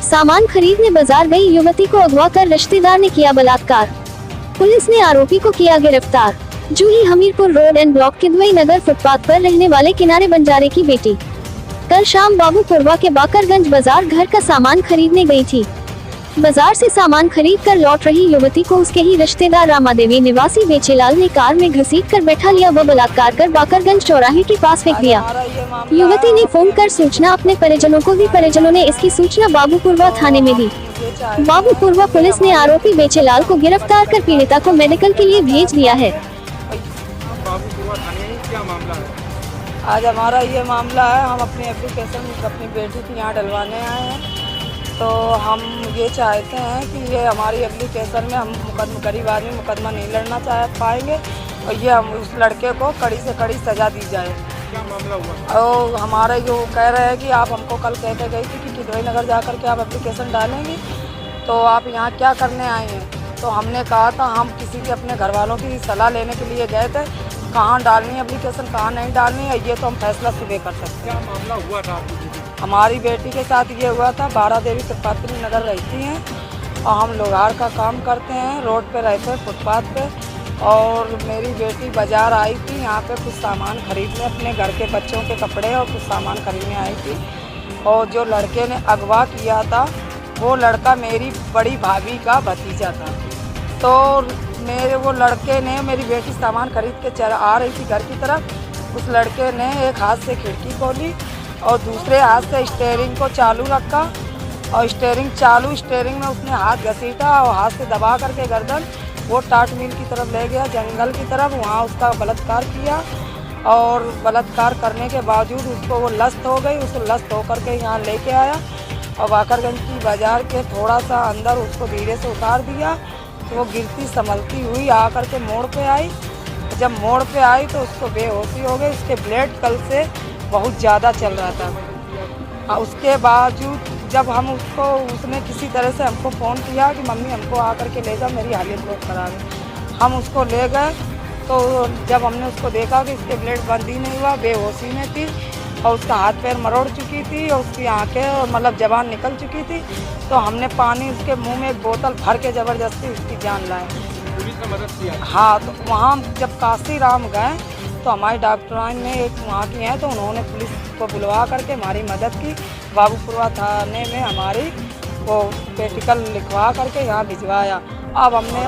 सामान खरीदने बाजार गई युवती को अगवा कर रिश्तेदार ने किया बलात्कार। पुलिस ने आरोपी को किया गिरफ्तार। Juhi Hamirpur road and block Kidwai Nagar footpath पर रहने वाले किनारे बंजारे की बेटी कल शाम बाबूपुरवा के बाकरगंज बाजार घर का सामान खरीदने गई थी। बाजार से सामान खरीद कर लौट रही युवती को उसके ही रिश्तेदार रामादेवी निवासी बेचेलाल ने कार में घसीट कर बैठा लिया व बलात्कार कर बाकरगंज चौराहे के पास फेंक दिया। युवती ने फोन कर सूचना अपने परिजनों को दी। परिजनों ने इसकी सूचना बाबूपुरवा थाने में दी। बाबूपुरवा पुलिस ने आरोपी बेचेलाल को गिरफ्तार कर पीड़िता को मेडिकल के लिए भेज दिया है। क्या मामला है? आज हमारा ये मामला है, हम अपनी एप्लीकेशन अपनी बेटी की यहाँ डलवाने आए हैं। तो हम ये चाहते हैं कि ये हमारी एप्लीकेशन में हम गरीब आदमी मुकदमा नहीं लड़ना पाएंगे और ये हम उस लड़के को कड़ी से कड़ी सज़ा दी जाए। क्या मामला हुआ? और हमारे जो कह रहे हैं कि आप हमको कल कह के गई थी कि किदवई नगर जा कर के आप एप्लीकेशन डालेंगी, तो आप यहाँ क्या करने आई हैं? तो हमने कहा था हम किसी के अपने घर वालों की सलाह लेने के लिए गए थे, कहाँ डालनी है एप्लीकेशन, कहाँ नहीं डालनी है, ये तो हम फैसला सुबह कर सकते हैं। क्या मामला हुआ था आपकी? हमारी बेटी के साथ ये हुआ था, 12 देवी त्रिपात्री नगर रहती हैं और हम लोहार का काम करते हैं, रोड पे रहते हैं फुटपाथ पे। और मेरी बेटी बाज़ार आई थी यहाँ पे कुछ सामान खरीदने, अपने घर के बच्चों के कपड़े और कुछ सामान खरीदने आई थी। और जो लड़के ने अगवा किया था वो लड़का मेरी बड़ी भाभी का भतीजा था। तो वो लड़के ने, मेरी बेटी सामान खरीद के आ रही थी घर की तरफ, उस लड़के ने एक हाथ से खिड़की खोली और दूसरे हाथ से स्टीयरिंग को चालू रखा और स्टीयरिंग में उसने हाथ घसीटा और हाथ से दबा करके गर्दन वो टाट मिल की तरफ ले गया, जंगल की तरफ। वहाँ उसका बलात्कार किया और बलात्कार करने के बावजूद उसको वो लस्त हो गई। उसको लस्त होकर के यहाँ लेके आया और बाकरगंज की बाज़ार के थोड़ा सा अंदर उसको धीरे से उतार दिया। तो वो गिरती संभलती हुई आकर के मोड़ पे आई। जब मोड़ पे आई तो उसको बेहोशी हो गई। उसके ब्लड कल से बहुत ज़्यादा चल रहा था। उसके बावजूद जब हम उसने किसी तरह से हमको फ़ोन किया कि मम्मी हमको आकर के ले जाओ, मेरी हालत बहुत ख़राब है। हम उसको ले गए तो जब हमने उसको देखा कि इसके ब्लड बंद ही नहीं हुआ, बेहोशी में थी और उसका हाथ पैर मरोड़ चुकी थी और उसकी आंखें और मतलब ज़बान निकल चुकी थी, तो हमने पानी उसके मुंह में एक बोतल भर के ज़बरदस्ती उसकी जान लाए। पुलिस ने मदद किया? हाँ, तो वहाँ जब काशीराम गए तो हमारी डॉक्टराइन ने एक वहाँ की हैं, तो उन्होंने पुलिस को बुलवा करके हमारी मदद की। बाबूपुरवा थाने में हमारी वो मेडिकल लिखवा करके यहाँ भिजवाया। अब हमने